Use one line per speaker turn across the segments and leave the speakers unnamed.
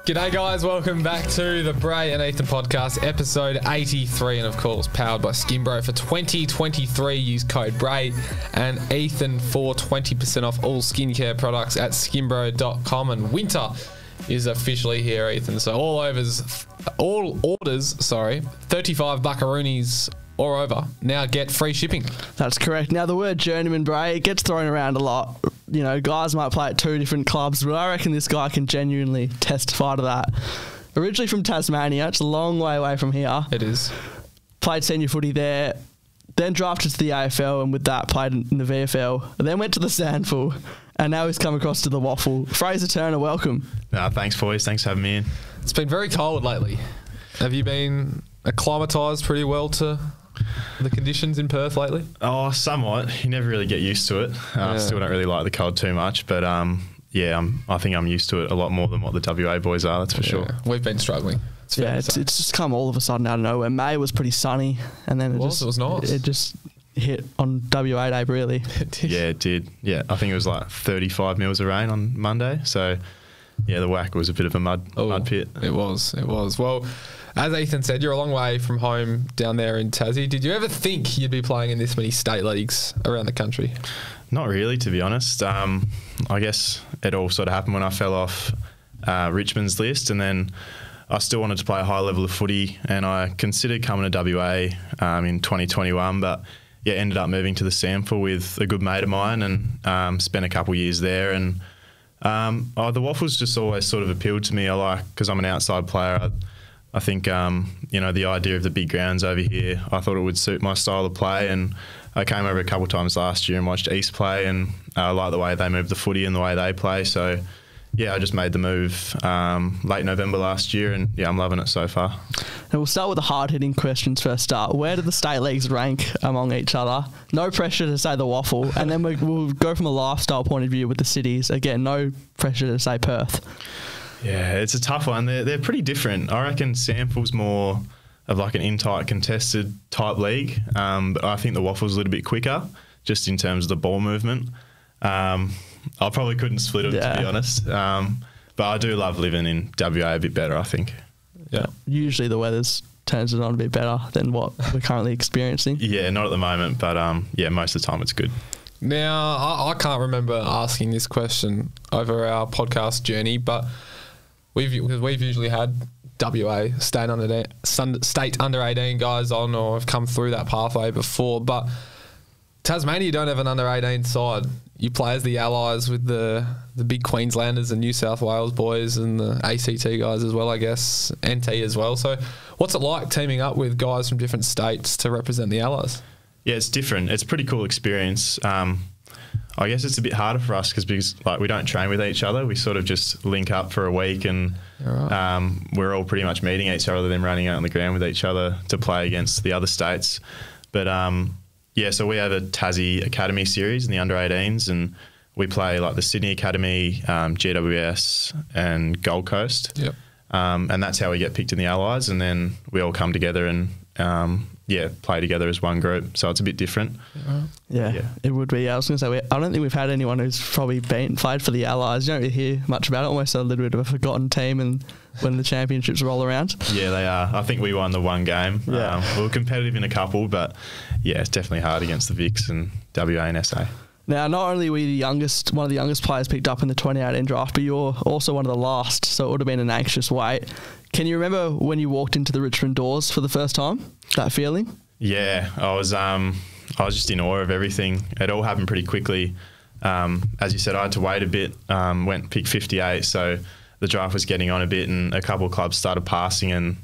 G'day guys, welcome back to the Bray and Ethan podcast, episode 83, and of course powered by Skimbro. For 2023, use code Bray and Ethan for 20% off all skincare products at skimbro.com. And winter is officially here, Ethan, so all orders, 35 buckaroonies or over now get free shipping.
That's correct. Now the word journeyman, Bray, it gets thrown around a lot. You know, guys might play at two different clubs, but I reckon this guy can genuinely testify to that. Originally from Tasmania, it's a long way away from here.
It is.
Played senior footy there, then drafted to the AFL, and with that played in the VFL, and then went to the SANFL, and now he's come across to the WAFL. Fraser Turner, welcome.
Thanks, boys. Thanks for having me in.
It's been very cold lately. Have you been acclimatised pretty well to the conditions in Perth lately?
Oh, somewhat. You never really get used to it. Still don't really like the cold too much, but I think I'm used to it a lot more than what the WA boys are, that's for sure.
We've been struggling.
It's just come all of a sudden out of nowhere. May was pretty sunny, and then it was nice. It just hit on WA Day, really.
Yeah, it did. Yeah, I think it was like 35 mils of rain on Monday, so yeah, the whack was a bit of a mud pit.
It was. Well, as Ethan said, you're a long way from home down there in Tassie. Did you ever think you'd be playing in this many state leagues around the country?
Not really, to be honest. I guess it all sort of happened when I fell off Richmond's list, and then I still wanted to play a high level of footy, and I considered coming to WA in 2021, but yeah, ended up moving to the SANFL with a good mate of mine, and spent a couple of years there. And the WAFL's just always sort of appealed to me. I like, because I'm an outside player, I think, the idea of the big grounds over here, I thought it would suit my style of play, and I came over a couple of times last year and watched East play, and I like the way they move the footy and the way they play. So, yeah, I just made the move late November last year, and yeah, I'm loving it so far.
And we'll start with the hard-hitting questions for a start. Where do the state leagues rank among each other? No pressure to say the WAFL, and then we'll go from a lifestyle point of view with the cities. Again, no pressure to say Perth.
Yeah, it's a tough one. They're pretty different. I reckon SANFL's more of like an in-tight contested type league, but I think the WAFL's a little bit quicker just in terms of the ball movement. I probably couldn't split it, to be honest, but I do love living in WA a bit better, I think.
Yeah. Usually the weather's turns it on a bit better than what we're currently experiencing.
Yeah, not at the moment, but yeah, most of the time it's good.
Now, I can't remember asking this question over our podcast journey, but we've usually had WA state under 18 guys on, or have come through that pathway before. But Tasmania, you don't have an under 18 side. You play as the allies with the big Queenslanders and New South Wales boys and the ACT guys as well, I guess, NT as well. So what's it like teaming up with guys from different states to represent the allies?
Yeah, it's different. It's a pretty cool experience. I guess it's a bit harder for us because like we don't train with each other. We sort of just link up for a week, and we're all pretty much meeting each other, then running out on the ground with each other to play against the other states. But yeah, so we have a Tassie Academy series in the under 18s, and we play like the Sydney Academy, GWS, and Gold Coast. Yep. And that's how we get picked in the allies, and then we all come together and play together as one group. So it's a bit different.
Yeah, it would be. I was going to say, I don't think we've had anyone who's probably played for the allies. You don't really hear much about it. Almost a little bit of a forgotten team, and when the championships roll around. Yeah, they are. I think we won the one game. Yeah. We were competitive in a couple, but yeah, it's definitely hard against the Vics and WA and SA. Now, not only were you one of the youngest players picked up in the 2018 draft, but you're also one of the last, so it would have been an anxious wait. Can you remember when you walked into the Richmond doors for the first time, that feeling? Yeah, I was just in awe of everything. It all happened pretty quickly. As you said, I had to wait a bit, went pick 58, so the draft was getting on a bit, and a couple of clubs started passing, and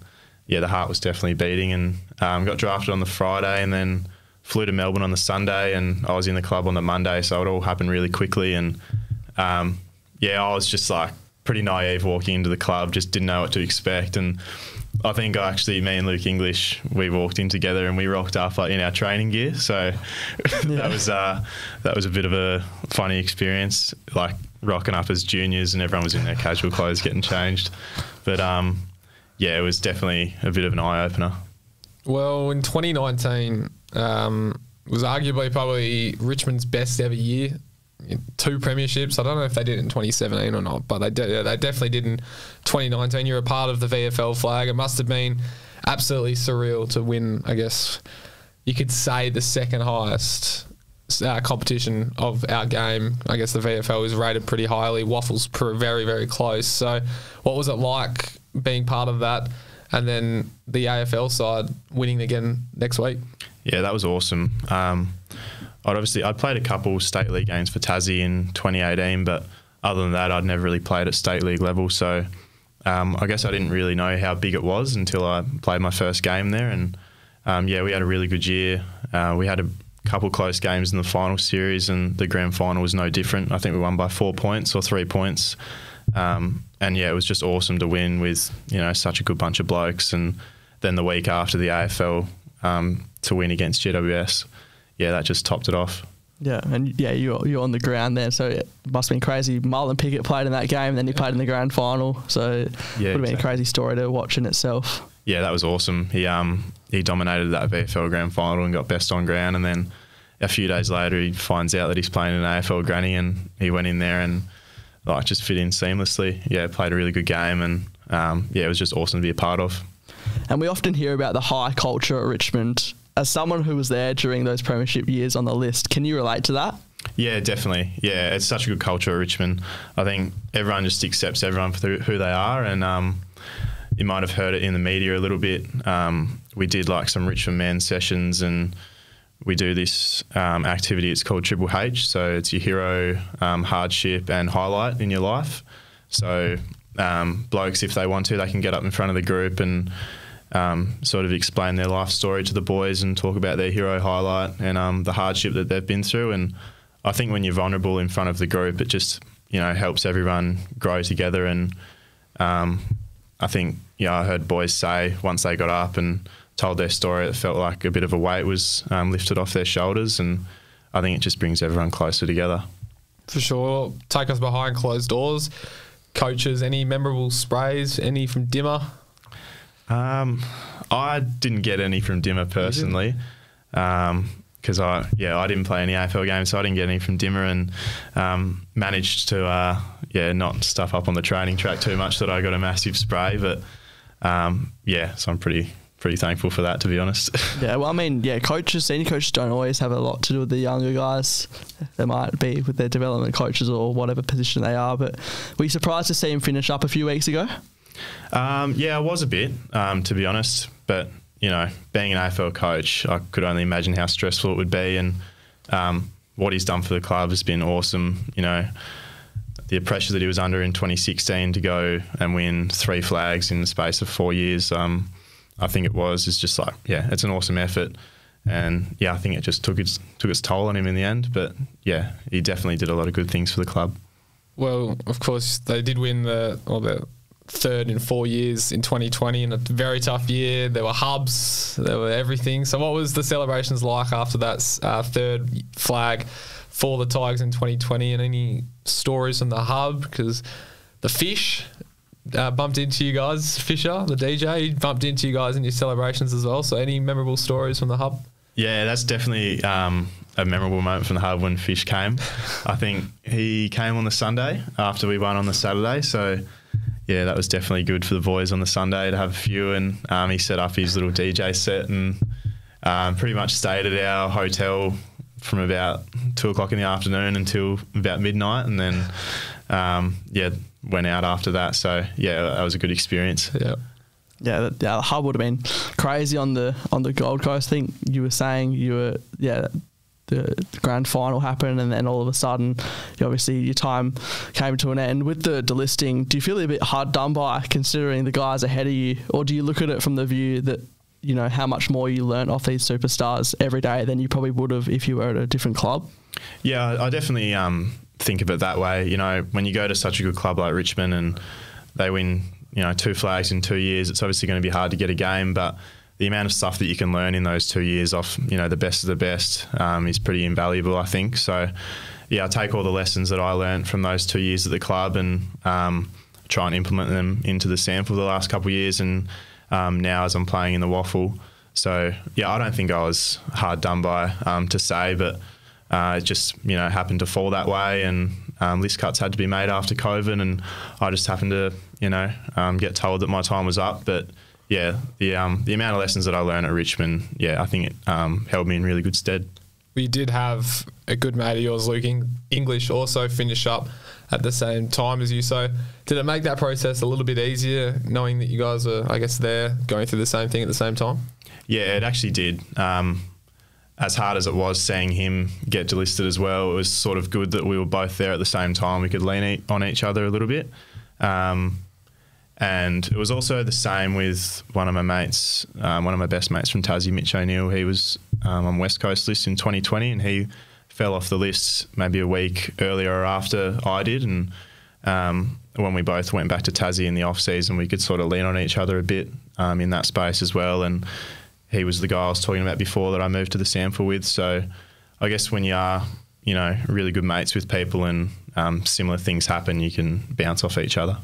yeah, the heart was definitely beating, and got drafted on the Friday, and then flew to Melbourne on the Sunday, and I was in the club on the Monday, so it all happened really quickly. And I was just like pretty naive walking into the club, just didn't know what to expect. And I think me and Luke English, we walked in together and we rocked up like in our training gear. So that was a bit of a funny experience, like rocking up as juniors and everyone was in their casual clothes getting changed. But it was definitely a bit of an eye opener. Well, in 2019, was arguably probably Richmond's best ever year
2 premierships. I don't know if they did it in 2017 or not, but they definitely did in 2019. You're a part of the VFL flag. It must have been absolutely surreal to win, I guess you could say, the second highest competition of our game. I guess the VFL is rated pretty highly. WAFL's very, very close. So what was it like being part of that, and then the AFL side winning again next week?
Yeah, that was awesome. I'd played a couple state league games for Tassie in 2018, but other than that, I'd never really played at state league level. So I guess I didn't really know how big it was until I played my first game there. And we had a really good year. We had a couple close games in the final series, and the grand final was no different. I think we won by 4 points or 3 points. It was just awesome to win with, such a good bunch of blokes. And then the week after the AFL to win against GWS, that just topped it off.
Yeah, and you're on the ground there, so it must have been crazy. Marlon Pickett played in that game, and then he played in the grand final, so it would have been a crazy story to watch in itself. Yeah,
that was awesome. He dominated that VFL grand final and got best on ground, and then a few days later he finds out that he's playing in an AFL granny, and he went in there and just fit in seamlessly. Played a really good game, and it was just awesome to be a part of.
And we often hear about the high culture at Richmond. As someone who was there during those premiership years on the list, can you relate to that?
Yeah, definitely. Yeah, it's such a good culture at Richmond. I think everyone just accepts everyone for who they are, and you might have heard it in the media a little bit. We did some Richmond Men sessions, and we do this activity. It's called Triple H. So it's your hero, hardship, and highlight in your life. So blokes, if they want to, they can get up in front of the group and sort of explain their life story to the boys and talk about their hero, highlight, and the hardship that they've been through. And I think when you're vulnerable in front of the group, it just helps everyone grow together. And I think I heard boys say once they got up and told their story, it felt like a bit of a weight was lifted off their shoulders, and I think it just brings everyone closer together.
For sure. Take us behind closed doors. Coaches, any memorable sprays? Any from Dimmer?
I didn't get any from Dimmer personally, because I didn't play any AFL games, so I didn't get any from Dimmer, and managed to not stuff up on the training track too much that I got a massive spray. But so I'm pretty thankful for that, to be honest. Yeah, well, I mean, senior coaches don't always have a lot to do with the younger guys. They might be with their development coaches or whatever position they are. But were you surprised to see him finish up a few weeks ago? I was a bit, to be honest. But, being an AFL coach, I could only imagine how stressful it would be. And what he's done for the club has been awesome. The pressure that he was under in 2016 to go and win 3 flags in the space of 4 years, I think it's just it's an awesome effort. And, I think it just took its toll on him in the end. But, he definitely did a lot of good things for the club.
Well, of course, they did win the 3rd in 4 years in 2020, in a very tough year. There were hubs, there were everything. So what was the celebrations like after that 3rd flag for the Tigers in 2020, and any stories from the hub? Because the Fish bumped into you guys, Fisher, the DJ, he bumped into you guys in your celebrations as well. So any memorable stories from the hub? Yeah,
that's definitely a memorable moment from the hub when Fish came. I think he came on the Sunday after we won on the Saturday. So yeah, that was definitely good for the boys on the Sunday to have a few, and he set up his little DJ set and pretty much stayed at our hotel from about 2 o'clock in the afternoon until about midnight, and then went out after that. So that was a good experience.
Yeah, the hub would have been crazy on the Gold Coast. I think you were saying the grand final happened, and then all of a sudden, obviously your time came to an end. With the delisting, do you feel a bit hard done by, considering the guys ahead of you, or do you look at it from the view that how much more you learnt off these superstars every day than you probably would have if you were at a different club?
Yeah, I definitely think of it that way. When you go to such a good club like Richmond and they win 2 flags in 2 years, it's obviously going to be hard to get a game, but the amount of stuff that you can learn in those 2 years off, the best of the best is pretty invaluable, I think. So, I take all the lessons that I learned from those 2 years at the club and try and implement them into the SANFL the last couple of years, and now as I'm playing in the WAFL. So, I don't think I was hard done by to say, but it just, happened to fall that way, and list cuts had to be made after COVID, and I just happened to, get told that my time was up. But yeah, the amount of lessons that I learned at Richmond, I think it held me in really good stead.
We did have a good mate of yours, Luke English, also finish up at the same time as you. So did it make that process a little bit easier, knowing that you guys are, I guess, there going through the same thing at the same time?
Yeah, it actually did. As hard as it was seeing him get delisted as well, it was sort of good that we were both there at the same time. We could lean on each other a little bit. And it was also the same with one of my mates, one of my best mates from Tassie, Mitch O'Neill. He was on West Coast list in 2020, and he fell off the list maybe a week earlier or after I did. And when we both went back to Tassie in the off-season, we could sort of lean on each other a bit in that space as well. And he was the guy I was talking about before that I moved to the SANFL with. So I guess when you are, really good mates with people and similar things happen, you can bounce off each other.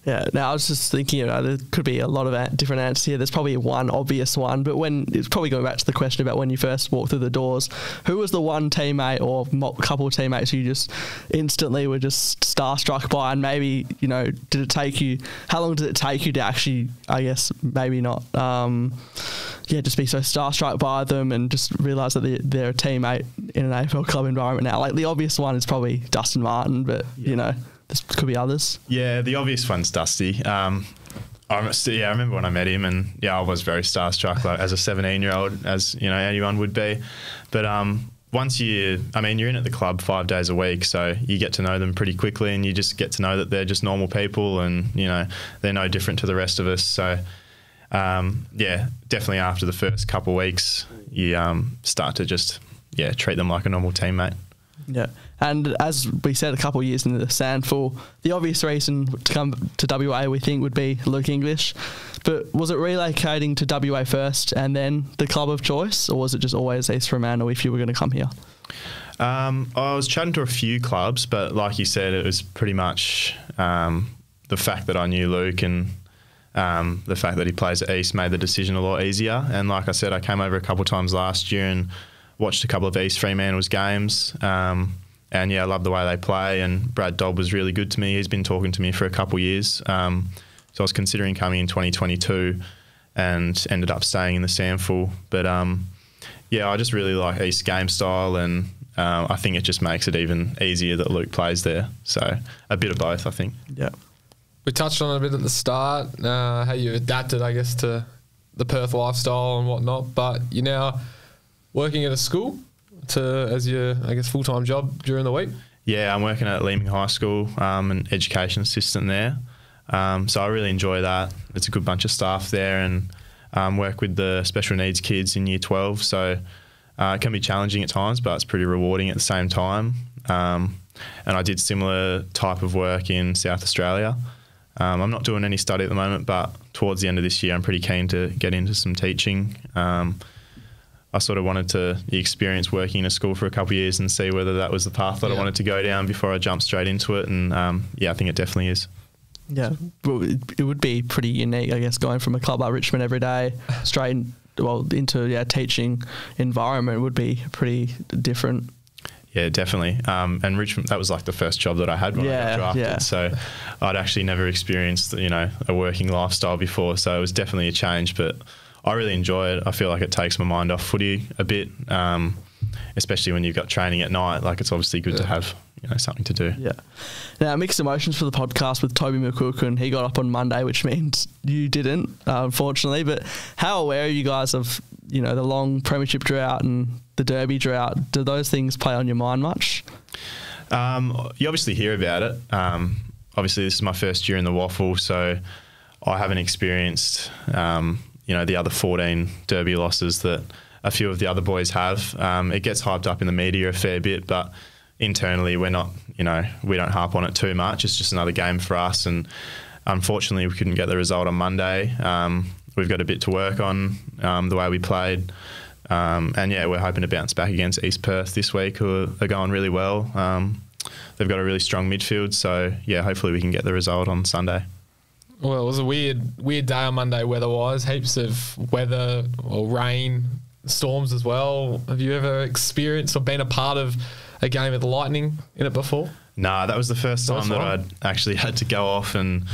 Yeah, now I was just thinking there could be a lot of different answers here. There's probably one obvious one, but it's probably going back to the question about when you first walked through the doors, who was the one teammate or couple of teammates who you just instantly were just starstruck by, and maybe, how long did it take you to actually, I guess, maybe not, just be so starstruck by them and just realise that they're a teammate in an AFL club environment now? Like, the obvious one is probably Dustin Martin, but, there could be others. Yeah,
the obvious one's Dusty. I remember when I met him, and I was very starstruck, like as a 17-year-old, as anyone would be. But once you're in at the club 5 days a week, so you get to know them pretty quickly, and you just get to know that they're just normal people, and they're no different to the rest of us. So definitely after the first couple of weeks, you start to just treat them like a normal teammate.
Yeah, and as we said, a couple of years into the SANFL, the obvious reason to come to WA, we think, would be Luke English. But was it relocating to WA first and then the club of choice, or was it just always East Fremantle if you were going to come here?
I was chatting to a few clubs, but like you said, it was pretty much the fact that I knew Luke and the fact that he plays at East made the decision a lot easier. And like I said, I came over a couple of times last year and watched a couple of East Fremantle's games, and I love the way they play, and Brad Dobb was really good to me. He's been talking to me for a couple of years, so I was considering coming in 2022 and ended up staying in the SANFL. But I just really like East game style, and I think it just makes it even easier that Luke plays there. So a bit of both, I think.
Yeah.
We touched on it a bit at the start, how you've adapted, I guess, to the Perth lifestyle and whatnot, but you're now working at a school as your, I guess, full-time job during the week?
Yeah, I'm working at Leeming High School, an education assistant there. So I really enjoy that. It's a good bunch of staff there, and work with the special needs kids in Year 12. So it can be challenging at times, but it's pretty rewarding at the same time. And I did similar type of work in South Australia. I'm not doing any study at the moment, but towards the end of this year, I'm pretty keen to get into some teaching. I sort of wanted to experience working in a school for a couple of years and see whether that was the path that I wanted to go down before I jumped straight into it. And I think it definitely is.
Yeah, well, it would be pretty unique, I guess, going from a club like Richmond every day straight into teaching environment would be pretty different.
Yeah, definitely. And Richmond, that was like the first job that I had when I got drafted. Yeah. So I'd actually never experienced, a working lifestyle before. So it was definitely a change, but I really enjoy it. I feel like it takes my mind off footy a bit, especially when you've got training at night. Like, it's obviously good to have something to do.
Yeah. Now, mixed emotions for the podcast with Toby McCook, he got up on Monday, which means you didn't, unfortunately. But how aware are you guys of the long premiership drought and the derby drought? Do those things play on your mind much?
You obviously hear about it. Obviously, this is my first year in the WAFL, so I haven't experienced the other 14 derby losses that a few of the other boys have. It gets hyped up in the media a fair bit, but internally we're not, we don't harp on it too much. It's just another game for us, and unfortunately we couldn't get the result on Monday. We've got a bit to work on, the way we played. We're hoping to bounce back against East Perth this week, who are going really well. They've got a really strong midfield, so hopefully we can get the result on Sunday. Well,
it was a weird day on Monday weather-wise. Heaps of weather or rain Storms as well. Have you ever experienced or been a part of a game with lightning in it before?
Nah, that was the first time that I'd actually had to go off and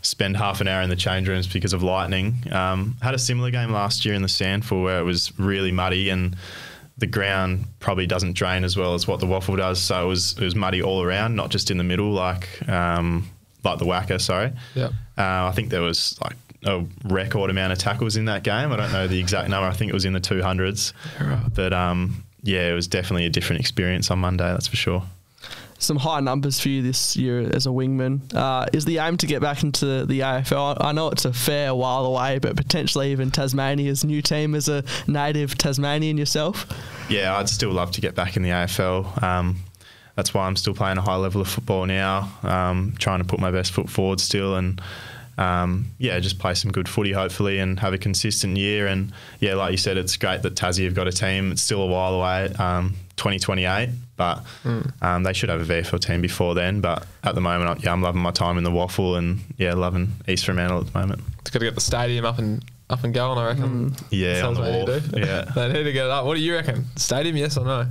spend half an hour in the change rooms because of lightning. Had a similar game last year in the SANFL where it was really muddy and the ground probably doesn't drain as well as what the WAFL does, so it was muddy all around, not just in the middle like the WACA, sorry.
Yep.
I think there was like a record amount of tackles in that game. I don't know the exact number. I think it was in the 200s.
Right.
But it was definitely a different experience on Monday, that's for sure.
Some high numbers for you this year as a wingman. Is the aim to get back into the AFL? I know it's a fair while away, but potentially even Tasmania's new team as a native Tasmanian yourself? Yeah,
I'd still love to get back in the AFL. That's why I'm still playing a high level of football now, trying to put my best foot forward still and just play some good footy hopefully and have a consistent year. And yeah, like you said, it's great that Tassie have got a team. It's still a while away, 2028, but they should have a VFL team before then. But at the moment, I'm loving my time in the WAFL and loving East Fremantle at the moment.
It's got to get the stadium up and going, I reckon.
Yeah, on the wharf. Yeah,
they need to get it up. What do you reckon? Stadium, yes or no?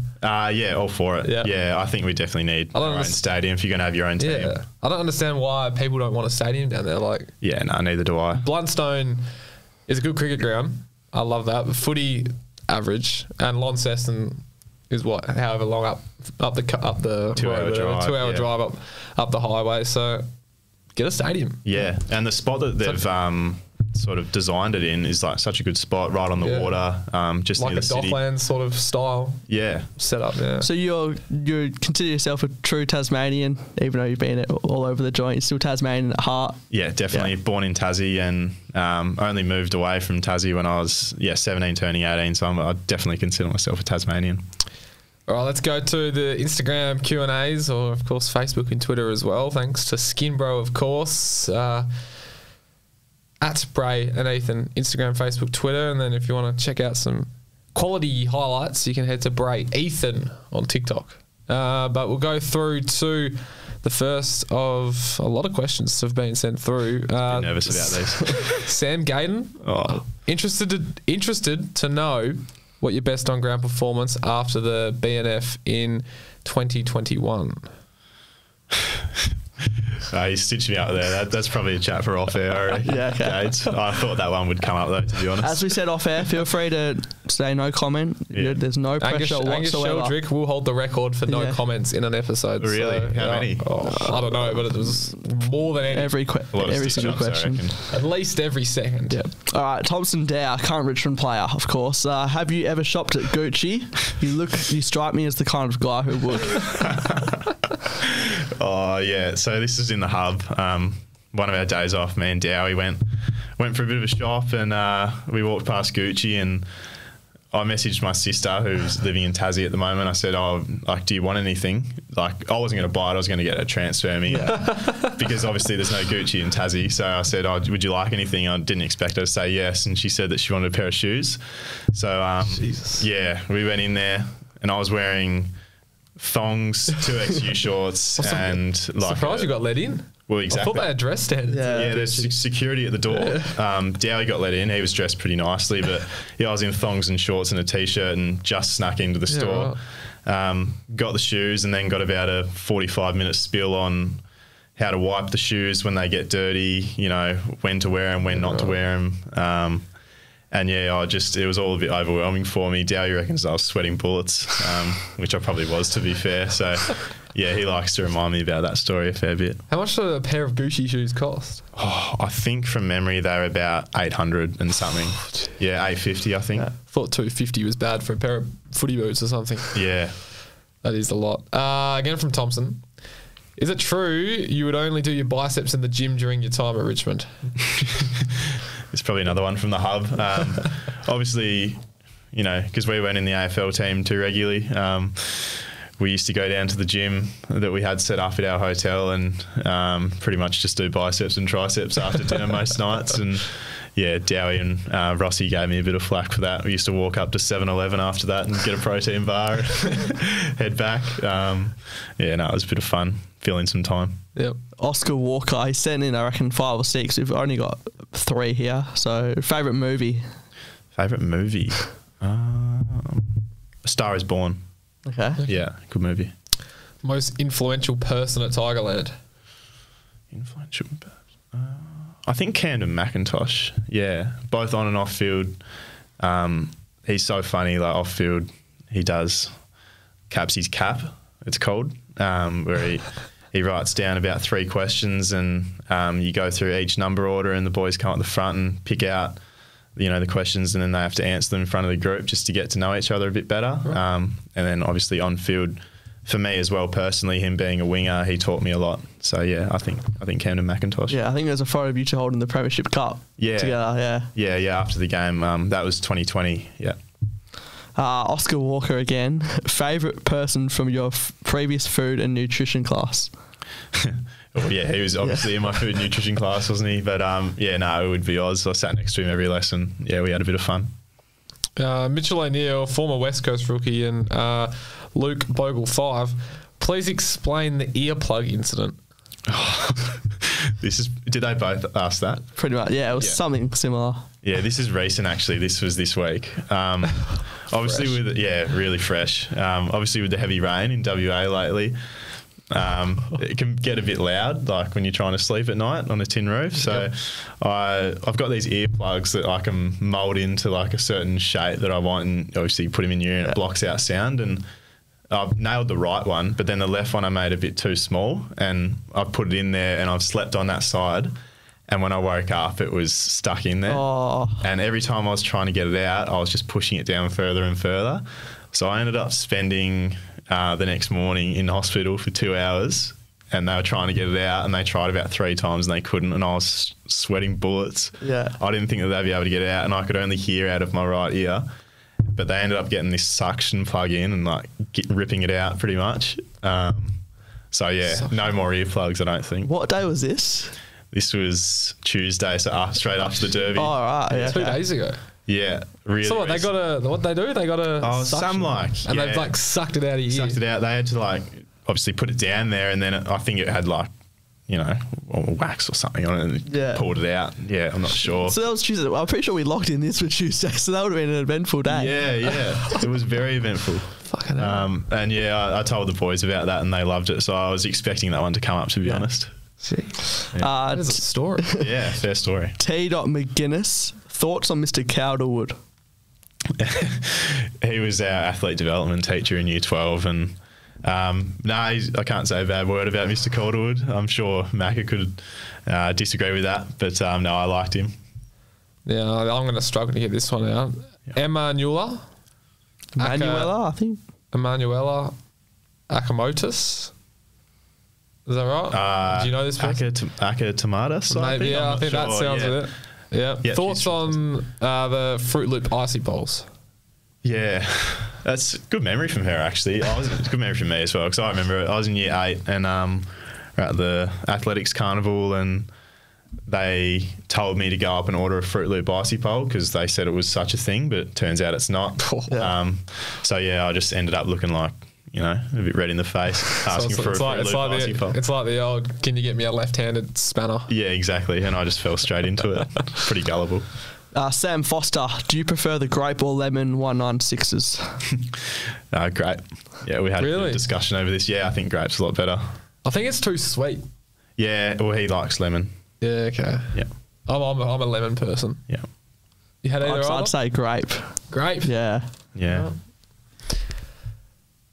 All for it. Yeah, I think we definitely need our own stadium if you're going to have your own team.
Yeah, I don't understand why people don't want a stadium down there. Like,
neither do I.
Bluntstone is a good cricket ground. I love that. But footy, average, and Launceston is however long up the 2 hour drive. 2 hour drive up the highway. So get a stadium.
Yeah, and the spot that they've sort of designed it in is like such a good spot right on the water, just
like
near the city.
Like a Docklands sort of style.
Yeah,
setup. Yeah.
So you consider yourself a true Tasmanian, even though you've been all over the joint. You're still Tasmanian at heart.
Yeah, definitely. Yeah. Born in Tassie and only moved away from Tassie when I was 17, turning 18. So I definitely consider myself a Tasmanian.
All right, let's go to the Instagram Q&As, or of course Facebook and Twitter as well. Thanks to Skinbro, of course. At Bray and Ethan, Instagram, Facebook, Twitter. And then if you want to check out some quality highlights, you can head to Bray Ethan on TikTok. But we'll go through to the first of a lot of questions that have been sent through.
I'm nervous about these.
Sam Gayden, interested to know what your best on-ground performance after the BNF in 2021.
You stitched me out there. That's probably a chat for off air.
Yeah, okay.
I thought that one would come up though, to be honest.
As we said off air, feel free to say no comment. Yeah. There's no pressure whatsoever.
Angus Sheldrick will hold the record for no comments in an episode.
Really?
So,
how many?
I don't know, but it was more than any.
Every single question.
At least every second.
Yep. All right, Thompson Dow, current Richmond player, of course. Have you ever shopped at Gucci? You strike me as the kind of guy who would.
Oh yeah, so this is in the hub. One of our days off, me and Dowie went for a bit of a shop, and we walked past Gucci, and I messaged my sister who's living in Tassie at the moment. I said, do you want anything? Like, I wasn't going to buy it, I was going to get it transfer me because obviously there's no Gucci in Tassie. So I said, would you like anything? I didn't expect her to say yes, and she said that she wanted a pair of shoes. So we went in there, and I was wearing thongs, 2XU shorts, and like.
Surprised you got let in.
Well, exactly.
I thought they had dress standards.
Yeah, there's security at the door. Dowie got let in. He was dressed pretty nicely, but I was in thongs and shorts and a t-shirt and just snuck into the store. Right. Got the shoes and then got about a 45-minute spiel on how to wipe the shoes when they get dirty, when to wear them, when not to wear them. And it was all a bit overwhelming for me. Dowie reckons I was sweating bullets, which I probably was, to be fair. So, he likes to remind me about that story a fair bit.
How much do a pair of Gucci shoes cost?
Oh, I think from memory they were about 800 and something. Yeah, 850, I think.
I thought 250 was bad for a pair of footy boots or something.
Yeah.
That is a lot. Again from Thompson. Is it true you would only do your biceps in the gym during your time at Richmond?
It's probably another one from the hub. Obviously, because we weren't in the AFL team too regularly, we used to go down to the gym that we had set up at our hotel and pretty much just do biceps and triceps after dinner most nights. And Dowie and Rossi gave me a bit of flack for that. We used to walk up to 7-Eleven after that and get a protein bar and head back. It was a bit of fun, filling some time.
Yep. Oscar Walker, he sent in, I reckon, 5 or 6. We've only got 3 here. So, favourite movie?
Favourite movie? I A Star is Born.
Okay.
Yeah, good movie.
Most influential person at Tigerland.
Influential. I think Camden McIntosh. Yeah, both on and off field. He's so funny. Like off field, he does Capsy's Cap. It's called where he writes down about 3 questions and you go through each number order and the boys come up the front and pick out the questions and then they have to answer them in front of the group just to get to know each other a bit better. Right. And then obviously on field, for me as well personally, him being a winger, he taught me a lot. So yeah, I think Camden McIntosh.
Yeah, I think there's a photo of you two holding the Premiership Cup together.
Yeah. After the game, that was 2020. Yeah.
Oscar Walker again. Favourite person from your previous food and nutrition class?
Well, yeah, he was obviously in my food and nutrition class, wasn't he? But it would be Oz. I sat next to him every lesson. Yeah, we had a bit of fun.
Mitchell O'Neill, former West Coast rookie, and Luke Bogle 5. Please explain the earplug incident.
Did they both ask that?
Pretty much, yeah. It was something similar.
Yeah, this is recent actually. This was this week. Obviously, really fresh. Obviously, with the heavy rain in WA lately, it can get a bit loud, like when you're trying to sleep at night on a tin roof. So, I've got these earplugs that I can mould into like a certain shape that I want, and obviously put them in your ear and it blocks out sound. And I've nailed the right one, but then the left one I made a bit too small, and I've put it in there and I've slept on that side. And when I woke up, it was stuck in there. Oh. And every time I was trying to get it out, I was just pushing it down further and further. So I ended up spending the next morning in hospital for 2 hours, and they were trying to get it out, and they tried about 3 times and they couldn't, and I was sweating bullets. Yeah. I didn't think that they'd be able to get it out, and I could only hear out of my right ear. But they ended up getting this suction plug in and like ripping it out pretty much. So yeah, no more earplugs, I don't think.
What day was this?
This was Tuesday, so straight after the Derby.
Oh, right. Yeah.
2 days ago.
Yeah, really.
So what, they got what they do? They got a
suction,
and they've like sucked it out of your ear.
Sucked it out. They had to like obviously put it down there, and then I think it had like wax or something on it, and pulled it out. Yeah, I'm not sure.
So that was Tuesday. Well, I'm pretty sure we locked in this for Tuesday, so that would have been an eventful day.
Yeah. It was very eventful.
Fucking hell.
And I told the boys about that, and they loved it. So I was expecting that one to come up, to be honest.
See, that is a story.
Yeah, fair story.
T. McGuinness, thoughts on Mr. Cowderwood?
He was our athlete development teacher in Year 12, and I can't say a bad word about Mr. Calderwood. I'm sure Macca could disagree with that, but no, I liked him.
Yeah, I'm going to struggle to get this one out. Yep. Emanuela,
I think.
Emanuela Akamotis. Is that right? Do you know this person?
Aka Tomatis?
Maybe, yeah, I think that sounds it. Yeah. Yep, thoughts on the Fruit Loop icy bowls?
Yeah, that's good memory from her actually. It's good memory from me as well, because I remember I was in Year 8 and we're at the athletics carnival, and they told me to go up and order a Fruit Loop icy bowl because they said it was such a thing, but it turns out it's not. So yeah, I just ended up looking like, a bit red in the face, asking for a Fruit Loop icy bowl.
It's like the old, can you get me a left-handed spanner?
Yeah, exactly, and I just fell straight into it. Pretty gullible.
Sam Foster, do you prefer the grape or lemon 196s?
Grape. Yeah, we had a discussion over this. Yeah, I think grape's a lot better.
I think it's too sweet.
Yeah, well, he likes lemon.
Yeah, okay.
Yeah.
I'm a lemon person.
Yeah.
You had either?
I'd say grape.
Grape?
Yeah.
Yeah.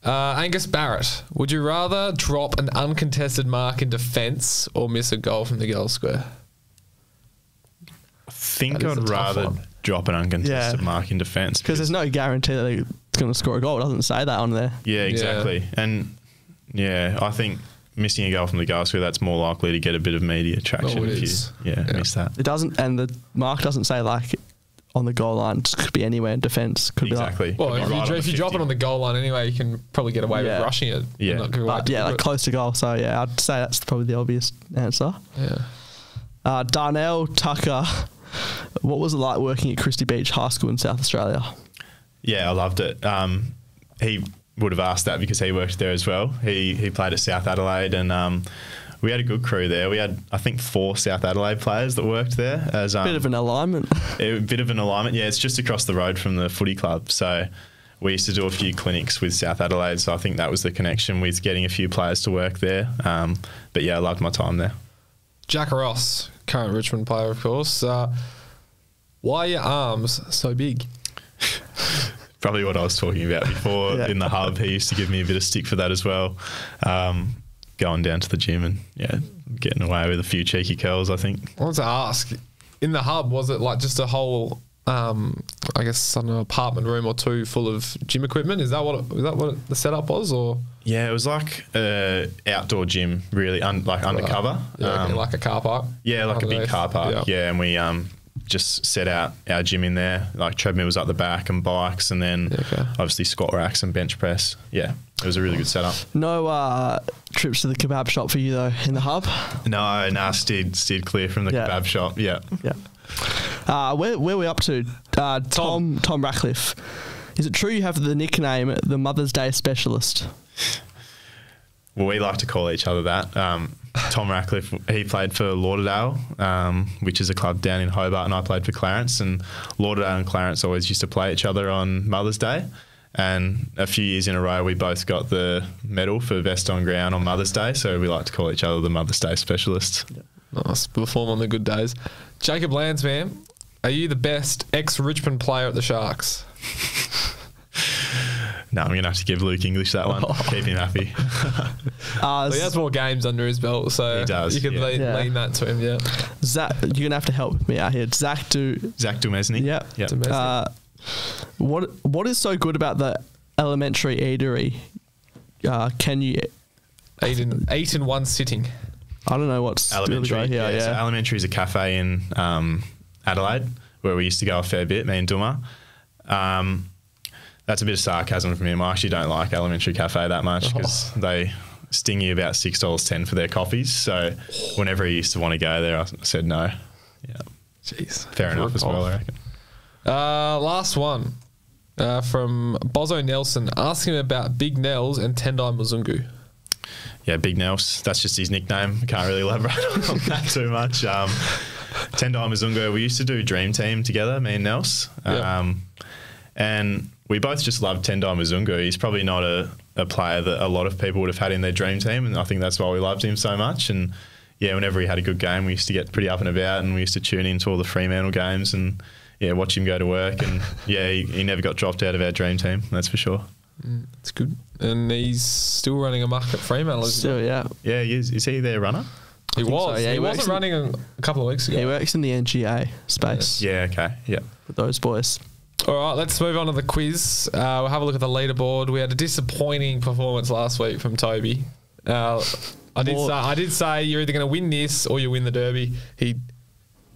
Angus Barrett, would you rather drop an uncontested mark in defence or miss a goal from the goal square?
I think I'd rather drop an uncontested mark in defence.
Because there's no guarantee that they're going to score a goal. It doesn't say that on there.
Yeah, exactly. Yeah. And, I think missing a goal from the goal square, that's more likely to get a bit of media traction if you miss that.
It doesn't, and the mark doesn't say like on the goal line. It could be anywhere in defence. Could
exactly.
be
like, well, if you drop it on the goal line anyway, you can probably get away with rushing it.
Yeah.
Like close to goal. So yeah, I'd say that's probably the obvious answer.
Yeah.
Darnell Tucker, what was it like working at Christie Beach High School in South Australia?
Yeah, I loved it. He would have asked that because he worked there as well. He played at South Adelaide, and we had a good crew there. We had, I think, 4 South Adelaide players that worked there. As
bit of an alignment.
A bit of an alignment, yeah. It's just across the road from the footy club. So we used to do a few clinics with South Adelaide, so I think that was the connection with getting a few players to work there. But yeah, I loved my time there.
Jack Ross, current Richmond player, of course. Why are your arms so big?
Probably what I was talking about before in the hub. He used to give me a bit of stick for that as well. Going down to the gym and getting away with a few cheeky curls, I think.
I wanted to ask, in the hub, was it like just a whole, I guess, an apartment room or two full of gym equipment? Is that what the setup was, or?
Yeah, it was like outdoor gym, really, undercover.
Like a car park.
Yeah, like a big car park. Yeah, and we just set out our gym in there, like treadmills up the back and bikes, and then obviously squat racks and bench press. Yeah, it was a really good setup.
No trips to the kebab shop for you though in the hub?
No, steered clear from the kebab shop. Yeah.
Where are we up to? Tom Ratcliffe. Is it true you have the nickname the Mother's Day Specialist?
Well, we like to call each other that. Tom Ratcliffe, he played for Lauderdale, which is a club down in Hobart, and I played for Clarence. And Lauderdale and Clarence always used to play each other on Mother's Day. And a few years in a row, we both got the medal for best on ground on Mother's Day. So we like to call each other the Mother's Day Specialist.
Nice. Perform on the good days. Jacob Landsman, are you the best ex-Richmond player at the Sharks?
No, I'm going to have to give Luke English that one. Keep him happy.
Well, he has more games under his belt, so
he does,
you could lean that to him,
Zach, you're going to have to help me out here. Zach
Dumesny.
Yeah. What is so good about the elementary eatery? Can you...
Eat in one sitting.
I don't know what's
elementary.
Really here.
So elementary is a cafe in Adelaide where we used to go a fair bit, me and Duma. That's a bit of sarcasm from him. I actually don't like elementary cafe that much because they sting you about $6.10 for their coffees. So whenever he used to want to go there, I said no. Yeah,
jeez,
fair enough as well, I reckon.
Last one from Bozo Nelson asking about Big Nels and Tendai Muzungu.
Yeah, Big Nels. That's just his nickname. I can't really elaborate on that too much. Tendai Muzungu, we used to do Dream Team together, me and Nels. And we both just loved Tendai Muzungu. He's probably not a player that a lot of people would have had in their dream team, and I think that's why we loved him so much. And yeah, whenever he had a good game, we used to get pretty up and about, and we used to tune into all the Fremantle games and watch him go to work. And he never got dropped out of our dream team, that's for sure.
That's good. And he's still running amok at Fremantle,
isn't he?
Yeah, he is. Is he their runner?
He was. So, yeah, he wasn't running a couple of weeks ago.
He works in the NGA space.
Yeah, okay. Yeah.
With those boys.
All right, let's move on to the quiz. We'll have a look at the leaderboard. We had a disappointing performance last week from Toby. I did say you're either going to win this or you win the Derby. He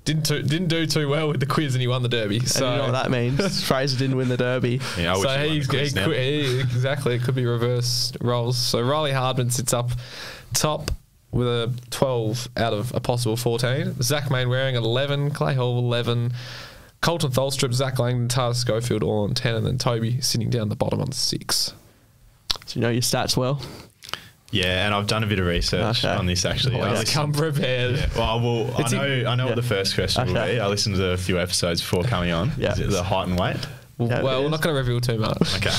didn't do too well with the quiz and he won the Derby. So
and you know what that means? Fraser didn't win the Derby.
Yeah, so exactly. It could be reverse roles. So Riley Hardman sits up top with a 12 out of a possible 14. Zach Mainwaring at 11. Clay Hall 11. Colton Tholstrup, Zach Langdon, Tara Schofield all on 10, and then Toby sitting down the bottom on 6.
So you know your stats well?
Yeah, and I've done a bit of research on this actually.
Come prepared.
Yeah. Well, I know what the first question will be. I listened to a few episodes before coming on. Yeah. Is it the height and weight?
Well, we're not going to reveal too much.
Okay.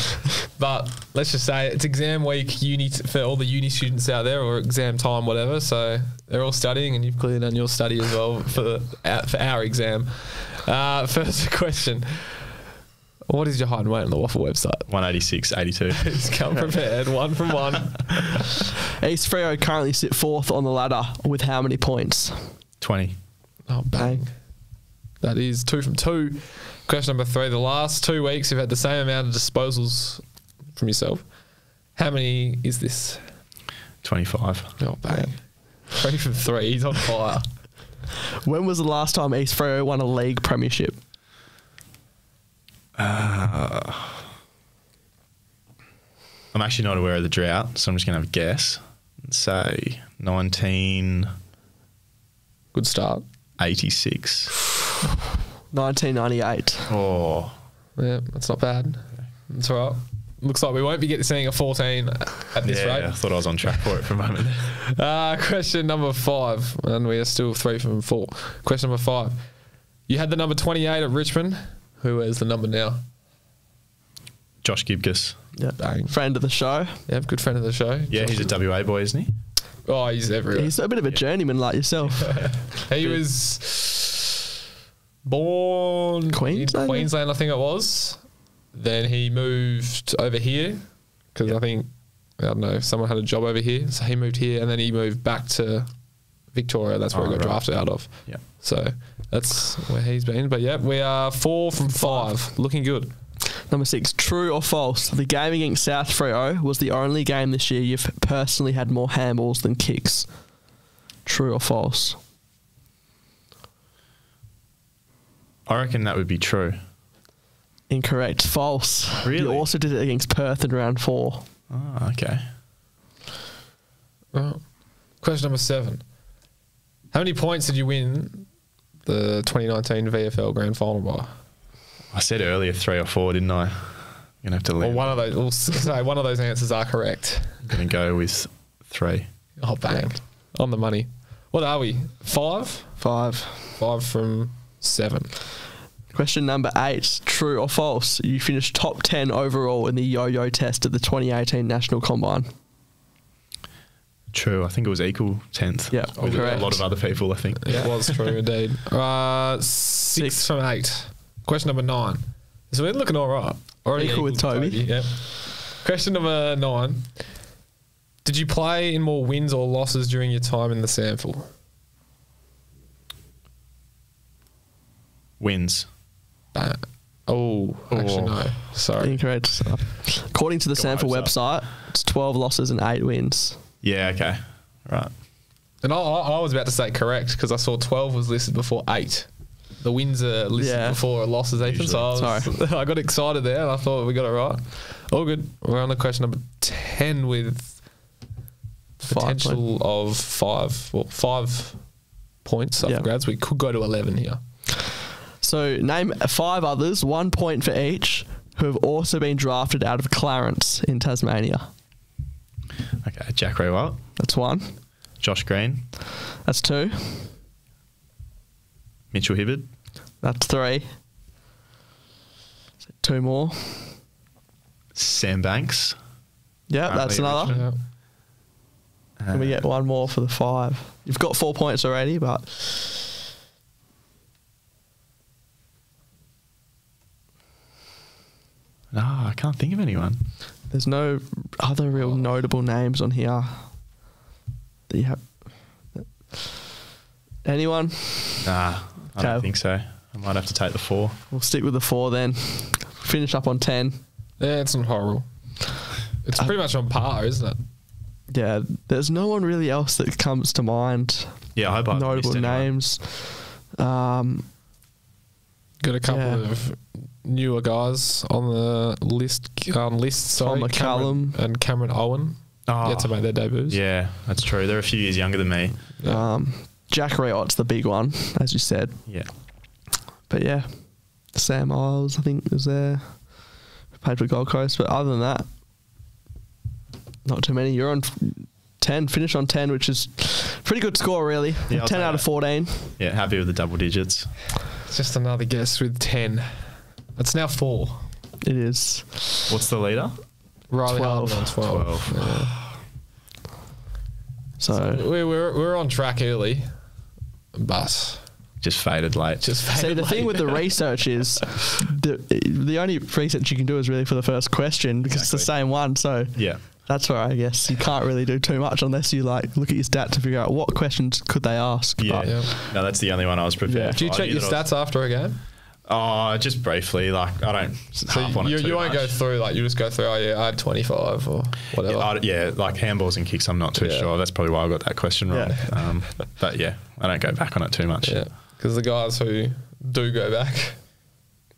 But let's just say it's exam week for all the uni students out there, or exam time, whatever. So they're all studying, and you've clearly done your study as well for our exam. First question. What is your height and weight on the WAFL website?
186.82.
He's come prepared. 1 from 1.
East Freo currently sit 4th on the ladder with how many points?
20.
Oh, bang. That is 2 from 2. Question number 3. The last 2 weeks you've had the same amount of disposals from yourself. How many is this?
25.
Oh, bang. 3 from 3. He's on fire.
When was the last time East Freo won a league premiership?
I'm actually not aware of the drought, so I'm just going to have a guess. Say 19...
Good start.
86.
1998.
Oh.
Yeah, that's not bad. That's all right. Looks like we won't be seeing a 14 at this rate.
I thought I was on track for it for a moment.
Question number 5, and we are still 3 from 4. Question number 5. You had the number 28 at Richmond. Who is the number now?
Josh Gibcus.
Yeah,
Bang.
friend of the show.
Yeah, good friend of the show.
Yeah, he's a WA boy, isn't he?
Oh, he's everywhere.
He's a bit of a journeyman like yourself.
He was born
Queensland?
in Queensland, I think it was. Then he moved over here because I think, I don't know, someone had a job over here. So he moved here and then he moved back to Victoria. That's where he got drafted out of.
Yeah.
So that's where he's been. But yeah, we are 4 from 5. Looking good.
Number 6, true or false? The game against South Freo was the only game this year you've personally had more handballs than kicks. True or false?
I reckon that would be true.
Incorrect. False.
Really?
You also did it against Perth in round 4.
Oh, okay.
Right. Question number 7. How many points did you win the 2019 VFL Grand Final by?
I said earlier 3 or 4, didn't I? I'm going to have to
Well,
leave.
one of those. We'll say one of those answers are correct.
I'm going to go with 3.
Oh, bang. On the money. What are we? 5?
5.
5 from 7.
Question number 8, true or false? You finished top 10 overall in the yo-yo test at the 2018 National Combine.
True. I think it was equal 10th.
Yeah,
with
correct.
a lot of other people, I think.
It was true indeed. 6 from 8. Question number 9. So we're looking all right. Already
Equal with Toby.
Yep. Question number 9. Did you play in more wins or losses during your time in the SANFL?
Wins.
Actually no. Sorry.
Incorrect. According to the
Go on,
SANFL
what's
website, it's 12 losses and 8 wins.
Yeah, okay. Right.
And I was about to say correct because I saw 12 was listed before 8. The wins are listed before losses, Ethan. So I got excited there and I thought we got it right. All good. We're on to question number 10 with potential of 5. Well, 5 points up for grabs. We could go to 11 here.
So name 5 others, 1 point for each, who have also been drafted out of Clarence in Tasmania.
Okay. Jack Ray-Wild.
That's 1.
Josh Green.
That's 2.
Mitchell Hibbard.
That's 3. So 2 more.
Sam Banks.
Yeah, that's another.
Richmond.
Can we get 1 more for the 5? You've got 4 points already, but...
No, I can't think of anyone.
There's no other real notable names on here that you have. Anyone?
Nah, I don't think so. I might have to take the 4.
We'll stick with the 4 then. Finish up on 10.
Yeah, it's not horrible. It's pretty much on par, isn't it?
Yeah, there's no one really else that comes to mind.
Yeah, I hope I've
notable
missed anyone.
names.
Got a couple of newer guys on the list. Tom
McCallum
and Cameron Owen yet to make their debuts.
Yeah, that's true. They're a few years younger than me.
Jack Riott's the big one, as you said.
Yeah.
But yeah, Sam Isles, I think, was there. Played for Gold Coast. But other than that, not too many. You're on 10. Finish on 10, which is pretty good score, really.
Yeah,
10 out of 14.
Yeah, happy with the double digits.
It's just another guess with 10. It's now 4.
It is.
What's the leader?
Riley
12.
Harden on 12. Yeah.
So
we're on track early, but
just faded late.
See, the thing with the research is the only research you can do is really for the first question because it's the same one. So
yeah,
that's where I guess you can't really do too much unless you like look at your stats to figure out what questions could they ask.
Yeah, no, that's the only one I was prepared.
Do you check your stats after a game?
Oh, just briefly. Like I don't.
So you won't go through like you just go through. Oh yeah, I had 25 or whatever.
Yeah, like handballs and kicks. I'm not too sure. That's probably why I got that question wrong. Yeah. But yeah, I don't go back on it too much.
Yeah, because the guys who do go back,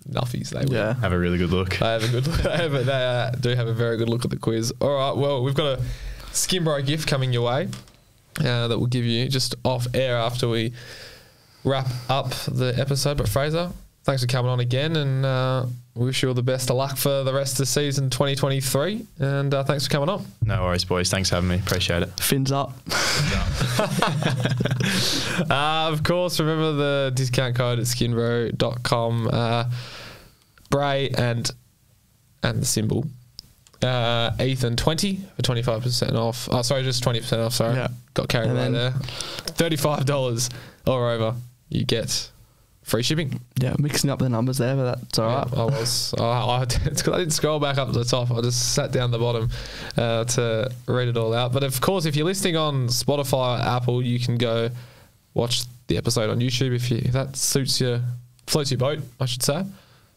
nuffies. They
have a really good look.
They have a good look. They do have a very good look at the quiz. All right. Well, we've got a Skinbro gift coming your way that we'll give you just off air after we wrap up the episode. But Fraser, thanks for coming on again, and we wish you all the best of luck for the rest of the season 2023. And thanks for coming on.
No worries, boys. Thanks for having me. Appreciate it.
Fins up.
Of course, remember the discount code at skinbro.com. Bray and and the symbol. Ethan 20 for 25% off. Oh, sorry, just 20% off. Sorry, got carried away there. $35 or over, you get free shipping.
Yeah, mixing up the numbers there, but that's all right.
I was. It's 'cause I didn't scroll back up to the top. I just sat down the bottom to read it all out. But of course, if you're listening on Spotify or Apple, you can go watch the episode on YouTube if that suits your floats your boat, I should say.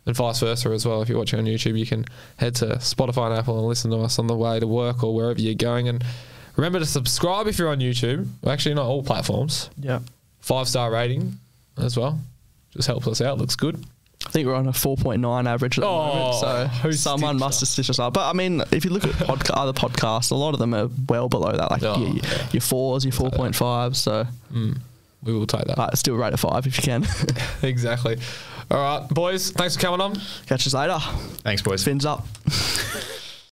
And vice versa as well. If you're watching on YouTube, you can head to Spotify and Apple and listen to us on the way to work or wherever you're going. And remember to subscribe if you're on YouTube. Well, actually, not all platforms.
Yeah.
5-star rating as well. Just helps us out. Looks good.
I think we're on a 4.9 average at the moment, so someone must have stitched us up. But I mean, if you look at other podcasts, a lot of them are well below that, like your 4s, your 4.5s. So
we will take that.
But still rate a 5 if you can.
Exactly. All right, boys. Thanks for coming on.
Catch us later.
Thanks, boys.
Fins up.